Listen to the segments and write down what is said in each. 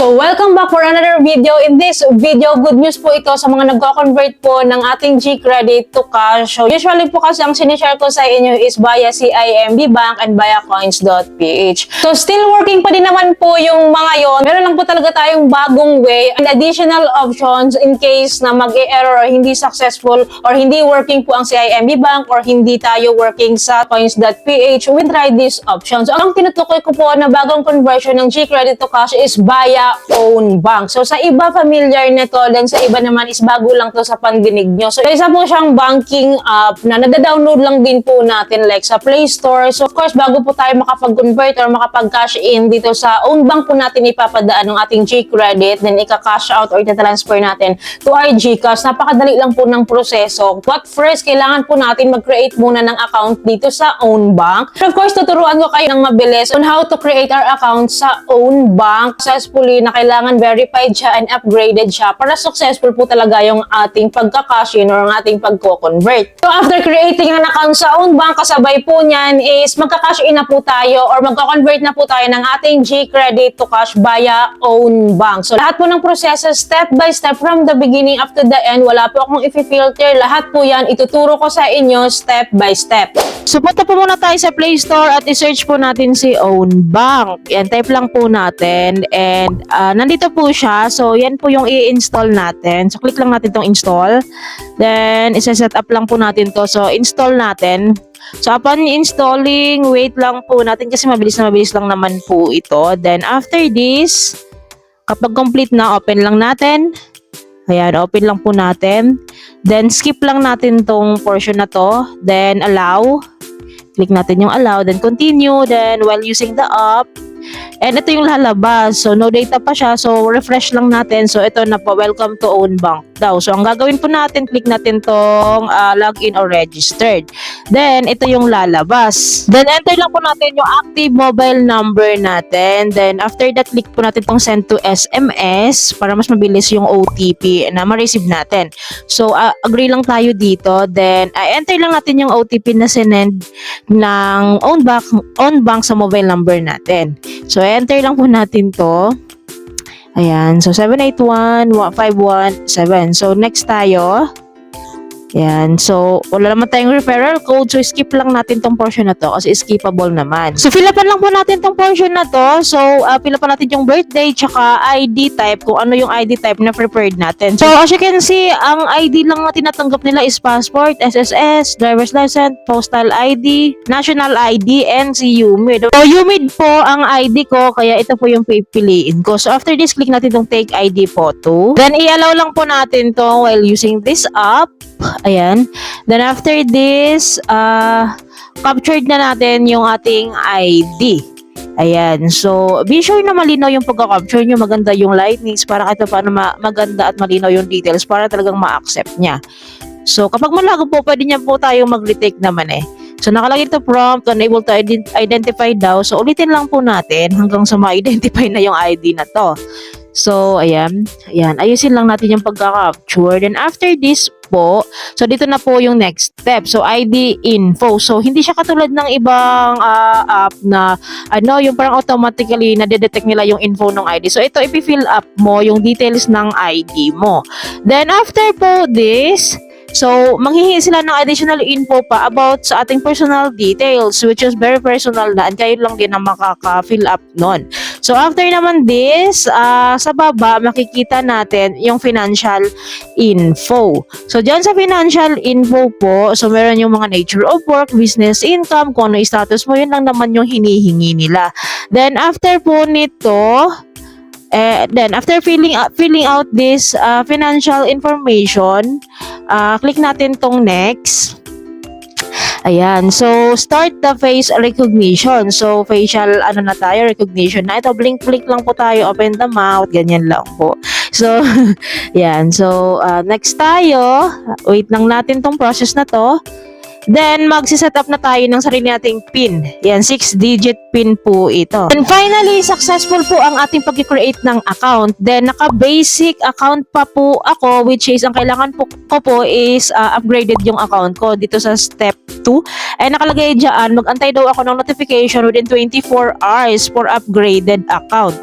So welcome back for another video. In this video, good news po ito sa mga nagko-convert po ng ating G-Credit to cash. So usually po kasi ang sinishare ko sa inyo is via CIMB Bank and via coins.ph. So still working pa din naman po yung mga yon. Meron lang po talaga tayong bagong way and additional options in case na mag-error or hindi successful or hindi working po ang CIMB Bank or hindi tayo working sa coins.ph. We try this option. So ang tinutukoy ko po na bagong conversion ng G-Credit to cash is via own bank. So sa iba familiar nito, then sa iba naman is bago lang to sa pandinig nyo. So isa po siyang banking app na nada-download lang din po natin like sa Play Store. So of course bago po tayo makapag-convert or makapag-cash in dito sa own bank po natin ipapadaan ng ating G-Credit, then ika-cash out or ita-transfer natin to our GCash. Napakadali lang po ng proseso. But first, kailangan po natin mag-create muna ng account dito sa own bank. And of course, tuturuan ko kayo ng mabilis on how to create our account sa own bank successfully na kailangan verified siya and upgraded siya para successful po talaga yung ating pagka-cash in or ang ating pagko-convert. So after creating an account sa own bank, kasabay po niyan is magka-cash in na po tayo or magka-convert na po tayo ng ating G-Credit to cash via own bank. So lahat po ng proseso step by step from the beginning up to the end, wala po akong i-filter. Lahat po yan ituturo ko sa inyo step by step. So punta po muna tayo sa Play Store at i-search po natin si own bank. Yan, type lang po natin and nandito po siya. So yan po yung i-install natin. So click lang natin tong install. Then isa-set up lang po natin to. So install natin. So upon installing, wait lang po natin kasi mabilis lang naman po ito. Then after this, kapag complete na, open lang natin. Ayan, open lang po natin. Then skip lang natin tong portion na to. Then allow. Click natin yung allow, then continue, then while using the app. And ito yung lalabas. So no data pa siya. So refresh lang natin. So ito na po, welcome to own bank daw. So ang gagawin po natin, click natin tong login or registered. Then ito yung lalabas. Then enter lang po natin yung active mobile number natin. Then after that, click po natin tong send to SMS para mas mabilis yung OTP na ma-receive natin. So agree lang tayo dito. Then enter lang natin yung OTP na sinend ng own bank sa mobile number natin. So, enter lang po natin to. Ayan. So, 781-517. So, next tayo. Ayan. So, wala naman tayong referral code. So, skip lang natin tong portion na to kasi skippable naman. So, fill upan lang po natin tong portion na to. So, fill upan natin yung birthday tsaka ID type kung ano yung ID type na prepared natin. So, as you can see, ang ID lang na tinatanggap nila is passport, SSS, driver's license, postal ID, national ID, and si UMID. So, UMID po ang ID ko kaya ito po yung pipiliin ko. So, after this, click natin tong take ID photo. Then, i-allow lang po natin to while using this app. Ayan. Then after this, captured na natin yung ating ID. Ayan. So, be sure na malinaw yung pagka-capture nyo. Maganda yung lightnings para kahit paano maganda at malinaw yung details para talagang ma-accept niya. So, kapag malago po, pwede niya po tayong mag-retake naman eh. So, nakalagay ito prompt, unable to identify daw. So, ulitin lang po natin hanggang sa ma-identify na yung ID na to. So, ayan. Ayan. Ayusin lang natin yung pagka-capture. Then, after this po, so dito na po yung next step. So, ID info. So, hindi siya katulad ng ibang app na, yung parang automatically na-detect nila yung info ng ID. So, ito, ipi-fill up mo yung details ng ID mo. Then, after po this, so, manghihingi sila ng additional info pa about sa ating personal details which is very personal na and kayo lang din ang makaka-fill up nun. So, after naman this, sa baba, makikita natin yung financial info. So, dyan sa financial info po, so meron yung mga nature of work, business income, kung ano yung status mo, yun lang naman yung hinihingi nila. Then, after po nito, then after filling out this financial information, click natin tong next. Ayan. So, start the face recognition. So, facial na tayo, recognition na. Ito, blink lang po tayo. Open the mouth. Ganyan lang po. So, yan. So, next tayo. Wait lang natin tong process na to. Then, magsiset up na tayo ng sarili nating PIN. Yan, 6-digit PIN po ito. And finally, successful po ang ating pag-create ng account. Then, naka-basic account pa po ako, which is, ang kailangan ko po is upgraded yung account ko dito sa step 2. And nakalagay dyan, mag-antay daw ako ng notification within 24 hours for upgraded account.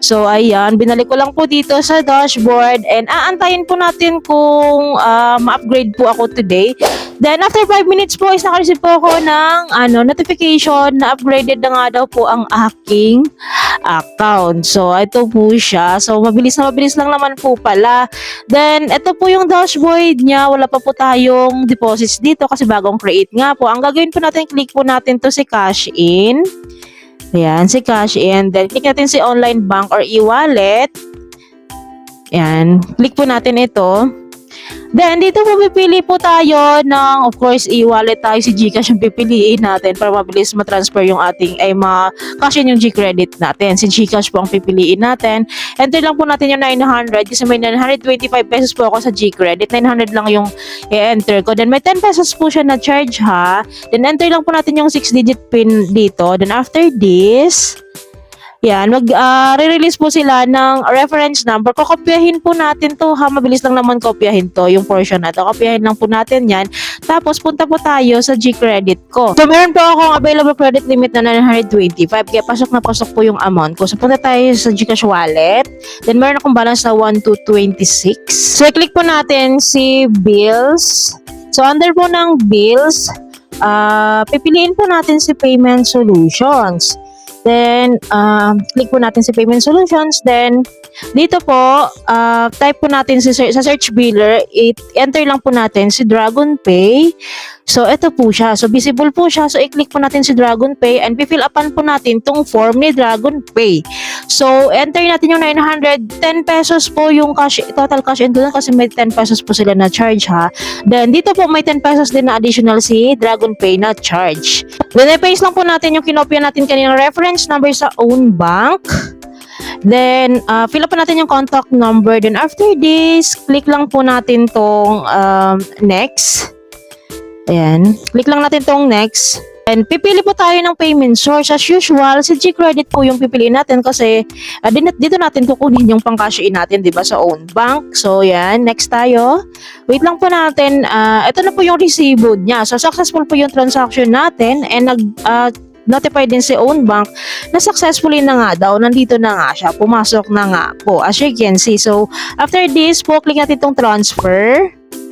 So, ayan, binalik ko lang po dito sa dashboard and aantayin po natin kung ma-upgrade po ako today. Then, after 5 minutes po is nakareceive po ako ng notification na upgraded na nga daw po ang aking account. So, ito po siya. So, mabilis na mabilis lang naman po pala. Then, ito po yung dashboard niya. Wala pa po tayong deposits dito kasi bagong create nga po. Ang gagawin po natin, click po natin to si cash in. Ayan, si cash in. Then, click natin si online bank or e-wallet. Ayan, click po natin ito. Then, dito po pipili po tayo ng, of course, e-wallet tayo. Si GCash yung pipiliin natin para mabilis ma-transfer yung ating, cash in yung G-credit natin. Si GCash po ang pipiliin natin. Enter lang po natin yung 900 kasi may 925 pesos po ako sa G-credit. 900 lang yung i-enter ko. Then, may 10 pesos po siya na charge ha. Then, enter lang po natin yung 6-digit PIN dito. Then, after this, yan, re-release po sila ng reference number. Kokopyahin po natin to ha. Mabilis lang naman kopyahin to, yung portion na to. Kopyahin lang po natin yan. Tapos, punta po tayo sa G-credit ko. So, meron po akong available credit limit na 925. Kaya pasok na pasok po yung amount ko. So, punta tayo sa GCash wallet. Then, meron akong balance na 1226. So, i-click po natin si bills. So, under po ng bills, pipiliin po natin si payment solutions. Then, click po natin si Payment Solutions. Then, dito po, type po natin sa search biller, enter lang po natin si Dragon Pay. So, ito po siya. So, visible po siya. So, i-click po natin si Dragon Pay and fill upan po natin tong form ni Dragon Pay. So, enter natin yung 910 pesos po yung total cash in doon kasi may 10 pesos po sila na charge ha. Then, dito po may 10 pesos din na additional si Dragon Pay na charge. Then, i-paste lang po natin yung kinopya natin kaninang reference number sa own bank. Then, fill up po natin yung contact number. Then, after this, click lang po natin tong next. Ayan. Click lang natin tong next. And pipili po tayo ng payment source. As usual, si G-credit po yung pipiliin natin kasi dito natin kukunin yung pang-cash in natin, di ba, sa own bank. So, yan. Next tayo. Wait lang po natin. Ito na po yung resibo niya. So, successful po yung transaction natin and notify din si own bank na successfully na nga daw. Nandito na nga siya. Pumasok na nga po. As you can see. So, after this po, click natin itong transfer.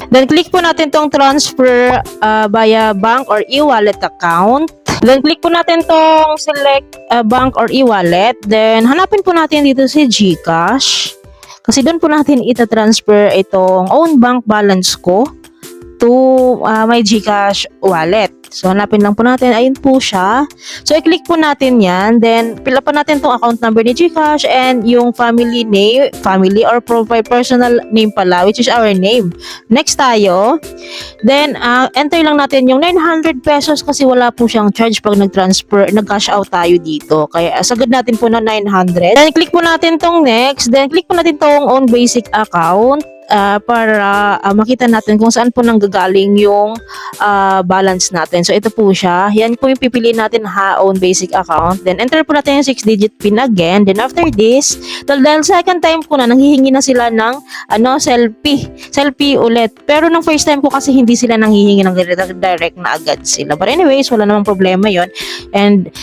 Then, click po natin tong transfer via bank or e-wallet account. Then, click po natin tong select bank or e-wallet. Then, hanapin po natin dito si GCash. Kasi doon po natin ita-transfer itong own bank balance ko to my GCash wallet. So, hanapin lang po natin. Ayun po siya. So, i-click po natin yan. Then, fill up po natin itong account number ni GCash and yung family name, family or profile personal name pala, which is our name. Next tayo. Then, enter lang natin yung 900 pesos kasi wala po siyang charge pag nag-cash out tayo dito. Kaya, sagad natin po na 900. Then, click po natin tong next. Then, click po natin tong own basic account. Para makita natin kung saan po nanggagaling yung balance natin. So, ito po siya. Yan po yung pipiliin natin own basic account. Then, enter po natin yung 6-digit PIN again. Then, after this, dahil second time po na, nanghihingi na sila ng selfie ulit. Pero nung first time po kasi hindi sila nanghihingi ng direct na agad sila. But anyways, wala namang problema yon. And,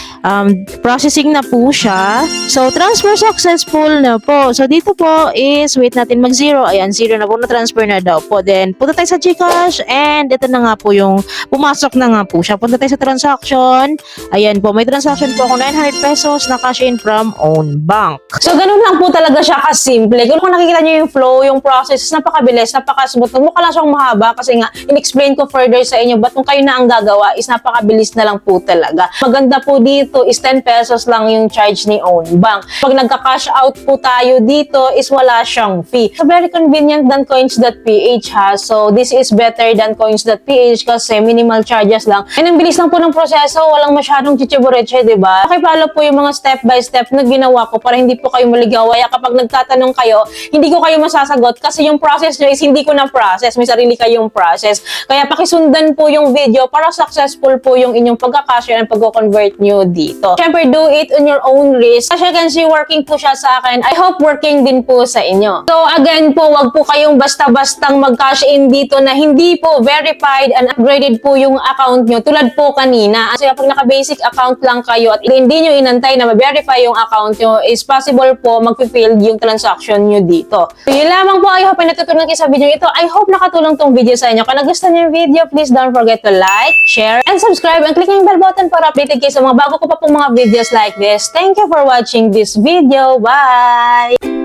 processing na po siya. So, transfer successful na po. So, dito po is, wait natin mag-0. Ayan, 0 na po, na-transfer na daw po. Then, punta tayo sa GCash and ito na nga po yung pumasok na nga po siya. Punta tayo sa transaction. Ayan po, may transaction po ako 900 pesos na cash in from own bank. So, ganun lang po talaga siya kasimple. Kung nakikita niyo yung flow, yung process, napakabilis, napakasmooth. Mukha lang siyang mahaba kasi nga, in-explain ko further sa inyo. But kung kayo na ang gagawa, is napakabilis na lang po talaga. Maganda po dito is 10 pesos lang yung charge ni own bank. Pag nagka-cash out po tayo dito, is wala siyang fee. So, very convenient than coins.ph ha. So, this is better than coins.ph kasi minimal charges lang. And ang bilis lang po ng proseso, walang masyadong chichibureche, diba? Pakipalo po yung mga step by step na ginawa ko para hindi po kayo maligawaya. Kapag nagtatanong kayo, hindi ko kayo masasagot kasi yung process nyo is hindi ko na process. May sarili kayong process. Kaya pakisundan po yung video para successful po yung inyong pagkakasya and pagko-convert nyo dito. Siyempre, do it on your own risk. As you can see, working po siya sa akin. I hope working din po sa inyo. So, again po, wag po kayo kayong basta-bastang mag-cash in dito na hindi po verified and upgraded po yung account nyo tulad po kanina. Kasi kapag naka-basic account lang kayo at hindi nyo inantay na ma-verify yung account nyo, is possible po mag-fail yung transaction nyo dito. So, yun lamang po. I hope ay natutunan kayo sa video ito. I hope nakatulong tong video sa inyo. Kung nagustuhan nyo yung video, please don't forget to like, share, and subscribe, and click yung bell button para updated kayo sa mga bago ko pa pong mga videos like this. Thank you for watching this video. Bye!